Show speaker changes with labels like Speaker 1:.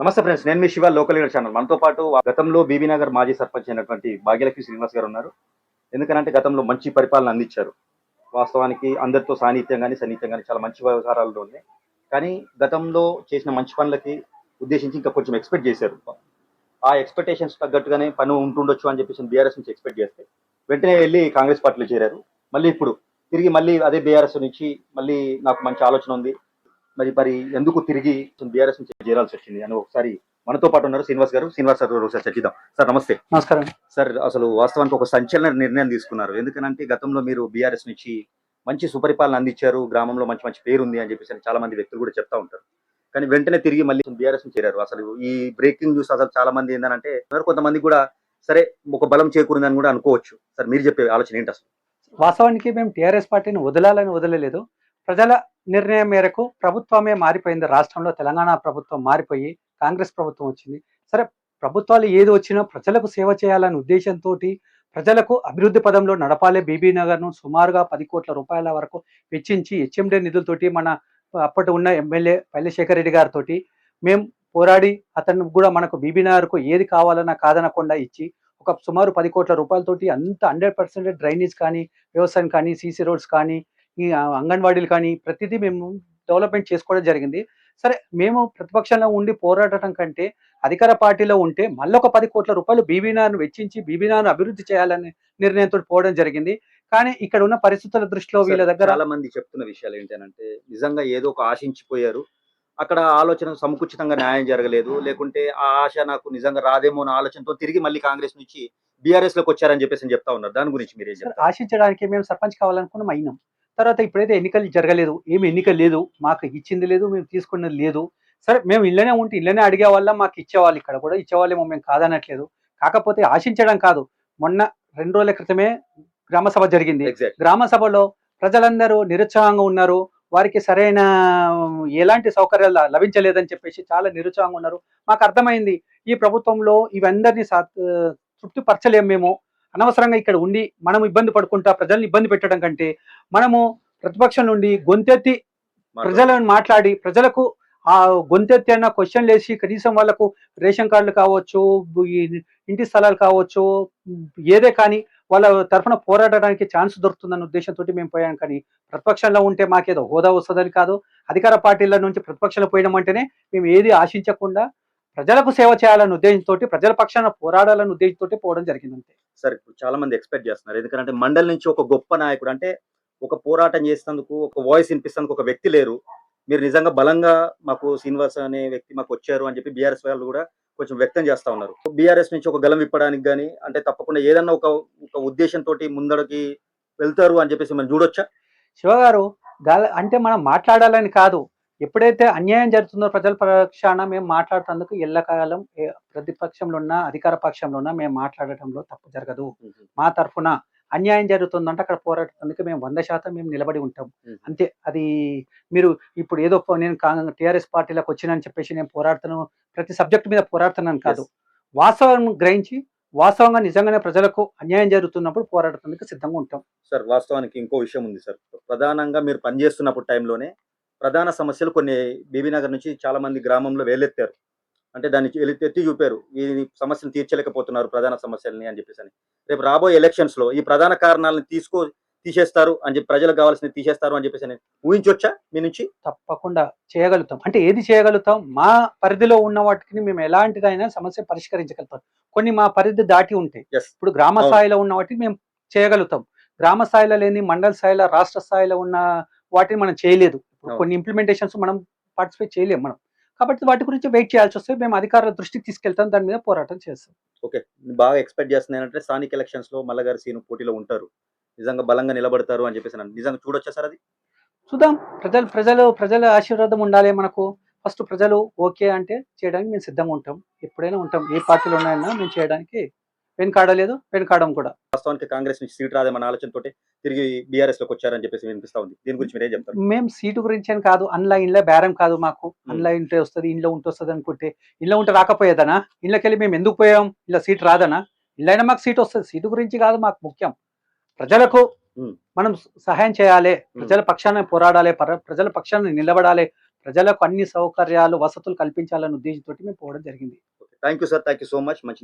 Speaker 1: నమస్తే ఫ్రెండ్స్, నేను మీ Shiva local leader channel. మనతో పాటు గతంలో బీబీనగర్ మాజీ సర్పంచ్ అయినటువంటి భాగ్యలక్ష్మి శ్రీనివాస్ గారు ఉన్నారు. ఎందుకంటే గతంలో మంచి పరిపాలన అందించారు. వాస్తవానికి అందరితో సాన్నిహిత్యం కానీ సన్నిహిత్యం కానీ చాలా మంచి వ్యవహారాలు ఉన్నాయి. కానీ గతంలో చేసిన మంచి పనులకి ఉద్దేశించి ఇంకా కొంచెం ఎక్స్పెక్ట్ చేశారు. ఆ ఎక్స్పెక్టేషన్స్ తగ్గట్టుగానే పని ఉంటుండొచ్చు అని చెప్పేసి బీఆర్ఎస్ నుంచి ఎక్స్పెక్ట్ చేస్తే వెంటనే వెళ్ళి కాంగ్రెస్ పార్టీలో చేరారు. మళ్ళీ ఇప్పుడు తిరిగి మళ్ళీ అదే బీఆర్ఎస్ నుంచి మళ్ళీ నాకు మంచి ఆలోచన ఉంది, మరి మరి ఎందుకు తిరిగి బీఆర్ఎస్ నుంచి చేరాల్సి వచ్చింది అని ఒకసారి మనతో పాటు ఉన్నారు శ్రీనివాస్ గారు. శ్రీనివాస్ గారు ఒకసారి చర్చిద్దాం. సార్ నమస్తే.
Speaker 2: నమస్కారం.
Speaker 1: సార్, అసలు వాస్తవానికి ఒక సంచలన నిర్ణయం తీసుకున్నారు. ఎందుకనంటే గతంలో మీరు బీఆర్ఎస్ నుంచి మంచి సుపరిపాలన అందించారు, గ్రామంలో మంచి మంచి పేరు ఉంది అని చెప్పేసి చాలా మంది వ్యక్తులు కూడా చెప్తా ఉంటారు. కానీ వెంటనే తిరిగి మళ్ళీ బీఆర్ఎస్ నుంచి చేరారు. అసలు ఈ బ్రేకింగ్ న్యూస్ అసలు చాలా మంది ఏంటంటే కొంతమంది కూడా సరే ఒక బలం చేకూరిందని కూడా అనుకోవచ్చు. సార్ మీరు చెప్పే ఆలోచన ఏంటి అసలు?
Speaker 2: వాస్తవానికి మేము టీఆర్ఎస్ పార్టీని వదలాలని వదలలేదు. ప్రజల నిర్ణయం మేరకు ప్రభుత్వమే మారిపోయింది. రాష్ట్రంలో తెలంగాణ ప్రభుత్వం మారిపోయి కాంగ్రెస్ ప్రభుత్వం వచ్చింది. సరే, ప్రభుత్వాలు ఏది వచ్చినా ప్రజలకు సేవ చేయాలనే ఉద్దేశంతో ప్రజలకు అభివృద్ధి పదంలో నడపాలి. బీబీ నగర్ను సుమారుగా 10 కోట్ల రూపాయల వరకు వెచ్చించి హెచ్ఎండే నిధులతోటి మన అప్పటి ఉన్న ఎమ్మెల్యే పల్లెశేఖర్ రెడ్డి గారితో మేము పోరాడి అతను కూడా మనకు బీబీ నగర్కు ఏది కావాలన్నా కాదనకుండా ఇచ్చి ఒక సుమారు 10 కోట్ల రూపాయలతోటి అంత 100% డ్రైనేజ్ కానీ, వ్యవసాయం కానీ, సీసీ రోడ్స్ కానీ, ఈ అంగన్వాడీలు కానీ ప్రతిదీ మేము డెవలప్మెంట్ చేసుకోవడం జరిగింది. సరే, మేము ప్రతిపక్షంలో ఉండి పోరాడటం కంటే అధికార పార్టీలో ఉంటే మళ్ళొక 10 కోట్ల రూపాయలు బీబీనార్ను వెచ్చించి బీబీనార్ను అభివృద్ధి చేయాలనే నిర్ణయంతో పోవడం జరిగింది. కానీ ఇక్కడ ఉన్న పరిస్థితుల దృష్టిలో వీళ్ళ దగ్గర
Speaker 1: చాలా మంది చెప్తున్న విషయాలు ఏంటంటే నిజంగా ఏదో ఒక ఆశించిపోయారు, అక్కడ ఆలోచన సముచితంగా న్యాయం జరగలేదు, లేకుంటే ఆ ఆశ నాకు నిజంగా రాదేమో అన్న ఆలోచనతో తిరిగి మళ్ళీ కాంగ్రెస్ నుంచి బీఆర్ఎస్ లోకి వచ్చారని చెప్పేసి చెప్తా ఉన్నారు. దాని గురించి మీరేం చెప్తారు?
Speaker 2: ఆశించడానికి మేము సర్పంచ్ కావాలనుకున్నాం, అయినాం. తర్వాత ఇప్పుడైతే ఎన్నికలు జరగలేదు, ఏమి ఎన్నిక లేదు, మాకు ఇచ్చింది లేదు, మేము తీసుకున్నది లేదు. సరే, మేము ఇళ్ళనే ఉంటే ఇళ్ళనే అడిగే వాళ్ళం, మాకు ఇచ్చేవాళ్ళు, ఇక్కడ కూడా ఇచ్చేవాళ్ళేమో, మేము కాదనట్లేదు. కాకపోతే ఆశించడం కాదు. మొన్న 2 రోజుల క్రితమే గ్రామ సభ జరిగింది. గ్రామ సభలో ప్రజలందరూ నిరుత్సాహంగా ఉన్నారు. వారికి సరైన ఎలాంటి సౌకర్యాలు లభించలేదని చెప్పేసి చాలా నిరుత్సాహంగా ఉన్నారు. మాకు అర్థమైంది, ఈ ప్రభుత్వంలో ఇవందరినీ తృప్తిపరచలేము మేము. అనవసరంగా ఇక్కడ ఉండి మనం ఇబ్బంది పడుకుంటా ప్రజల్ని ఇబ్బంది పెట్టడం కంటే మనము ప్రతిపక్షం నుండి గొంతెత్తి ప్రజలను మాట్లాడి ప్రజలకు ఆ గొంతెత్తి అన్న క్వశ్చన్లు వేసి కనీసం వాళ్ళకు రేషన్ కార్డులు కావచ్చు, ఇంటి స్థలాలు కావచ్చు, ఏదే కానీ వాళ్ళ తరఫున పోరాడడానికి ఛాన్స్ దొరుకుతుందన్న ఉద్దేశంతో మేము పోయాం. కానీ ప్రతిపక్షంలో ఉంటే మాకేదో హోదా వస్తుందని కాదు, అధికార పార్టీల నుంచి ప్రతిపక్షంలో పోయినామంటేనే మేము ఏది ఆశించకుండా ప్రజలకు సేవ చేయాలనే ఉద్దేశంతో, ప్రజల పక్షాన పోరాడాలనే ఉద్దేశంతో పోవడం జరిగింది అంతే.
Speaker 1: సార్, ఇప్పుడు చాలా మంది ఎక్స్పెక్ట్ చేస్తున్నారు, ఎందుకంటే మండలి నుంచి ఒక గొప్ప నాయకుడు, అంటే ఒక పోరాటం చేసేందుకు ఒక వాయిస్ వినిపిస్తేందుకు ఒక వ్యక్తి లేరు. మీరు నిజంగా బలంగా మాకు శ్రీనివాస్ అనే వ్యక్తి మాకు వచ్చారు అని చెప్పి బీఆర్ఎస్ వాళ్ళు కూడా కొంచెం వ్యక్తం చేస్తా ఉన్నారు. బీఆర్ఎస్ నుంచి ఒక గలం విప్పడానికి కానీ, అంటే తప్పకుండా ఏదన్నా ఒక ఉద్దేశంతో ముందడికి వెళ్తారు అని చెప్పేసి మనం చూడొచ్చా?
Speaker 2: శివగారు, అంటే మనం మాట్లాడాలని కాదు, ఎప్పుడైతే అన్యాయం జరుగుతుందో ప్రజల పక్షాన మేము మాట్లాడుతందుకు ఎల్లకాలం ప్రతిపక్షంలో ఉన్న అధికార పక్షంలో ఉన్న మేము మాట్లాడటంలో తప్పు జరగదు. మా తరఫున అన్యాయం జరుగుతుందంటే అక్కడ పోరాటందుకు మేము 100% మేము నిలబడి ఉంటాం అంతే. అది మీరు ఇప్పుడు ఏదో నేను టీఆర్ఎస్ పార్టీలోకి వచ్చినని చెప్పేసి నేను పోరాడుతాను, ప్రతి సబ్జెక్ట్ మీద పోరాడుతున్నాను కాదు. వాస్తవం గ్రహించి వాస్తవంగా నిజంగానే ప్రజలకు అన్యాయం జరుగుతున్నప్పుడు పోరాడుతందుకు సిద్ధంగా ఉంటాం.
Speaker 1: సార్, వాస్తవానికి ఇంకో విషయం ఉంది సార్. ప్రధానంగా మీరు పనిచేస్తున్నప్పుడు టైంలోనే ప్రధాన సమస్యలు కొన్ని బీబీనగర్ నుంచి చాలా మంది గ్రామంలో వేలెత్తారు. అంటే దాన్ని ఎత్తి చూపారు, ఈ సమస్యను తీర్చలేకపోతున్నారు ప్రధాన సమస్యలని అని చెప్పేసి. రేపు రాబోయే ఎలక్షన్స్ లో ఈ ప్రధాన కారణాలను తీసేస్తారు అని చెప్పి, ప్రజలకు కావాల్సింది తీసేస్తారు అని చెప్పేసి ఊహించొచ్చా మీ నుంచి?
Speaker 2: తప్పకుండా చేయగలుగుతాం. అంటే ఏది చేయగలుగుతాం, మా పరిధిలో ఉన్న వాటికి మేము ఎలాంటిదైనా సమస్య పరిష్కరించగలుగుతాం. కొన్ని మా పరిధి దాటి ఉంటాయి. ఇప్పుడు గ్రామ స్థాయిలో ఉన్న వాటికి మేము చేయగలుగుతాం. గ్రామ స్థాయిలో లేని మండల స్థాయిలో, రాష్ట్ర స్థాయిలో ఉన్న వాటిని మనం చేయలేదు. కొన్ని ఇంప్లిమెంటేషన్స్ మనం పార్టిసిపేట్ చేయలేము మనం. కాబట్టి వాటి గురించి వెయిట్ చేయాల్సి వస్తే మేము అధికారుల దృష్టికి తీసుకెళ్తాం, దాని మీద పోరాటం చేస్తాం.
Speaker 1: ఓకే, బాగా ఎక్స్పెక్ట్ చేస్తున్నాను అంటే స్థానిక ఎలక్షన్స్ లో మల్లగారి సీను పోటీలో ఉంటారు, నిజంగా బలంగా నిలబడతారు అని చెప్పేసి నిజంగా చూడొచ్చా సార్? అది
Speaker 2: చూద్దాం. ప్రజల ఆశీర్వాదం ఉండాలి మనకు. ఫస్ట్ ప్రజలు ఓకే అంటే చేయడానికి మేము సిద్ధంగా ఉంటాం, ఎప్పుడైనా ఉంటాం. ఏ పార్టీలో ఉన్నాయన్నా మేము చేయడానికి వెనుకాడలేదు, వెనుకాడం కూడా.
Speaker 1: వాస్తవానికి కాంగ్రెస్ నుంచి సీట్ రాదేమన్న ఆలోచనతో తిరిగి బీఆర్ఎస్ లోకి వచ్చారని చెప్పేసి వినిపిస్తా ఉంది. దీని గురించి మీరేం చెప్తారు?
Speaker 2: మేము సీటు గురించి అని కాదు, ఇంట్లో బేరం కాదు మాకు. ఇంట్లో వస్తుంది, ఇంట్లో ఉంటే వస్తుంది అనుకుంటే ఇంట్లో ఉంటే రాకపోయేదనా? ఇళ్ళకెళ్ళి మేము ఎందుకు పోయాం? ఇలా సీట్ రాదనా? ఇళ్ళైనా మాకు సీట్ వస్తుంది. సీటు గురించి కాదు మాకు ముఖ్యం, ప్రజలకు మనం సహాయం చేయాలి, ప్రజల పక్షాన పోరాడాలి, ప్రజల పక్షాన నిలబడాలి. ప్రజలకు అన్ని సౌకర్యాలు వసతులు కల్పించాలనే ఉద్దేశంతో మేము పోవడం జరిగింది.
Speaker 1: Thank you sir, thank you so much. మంచి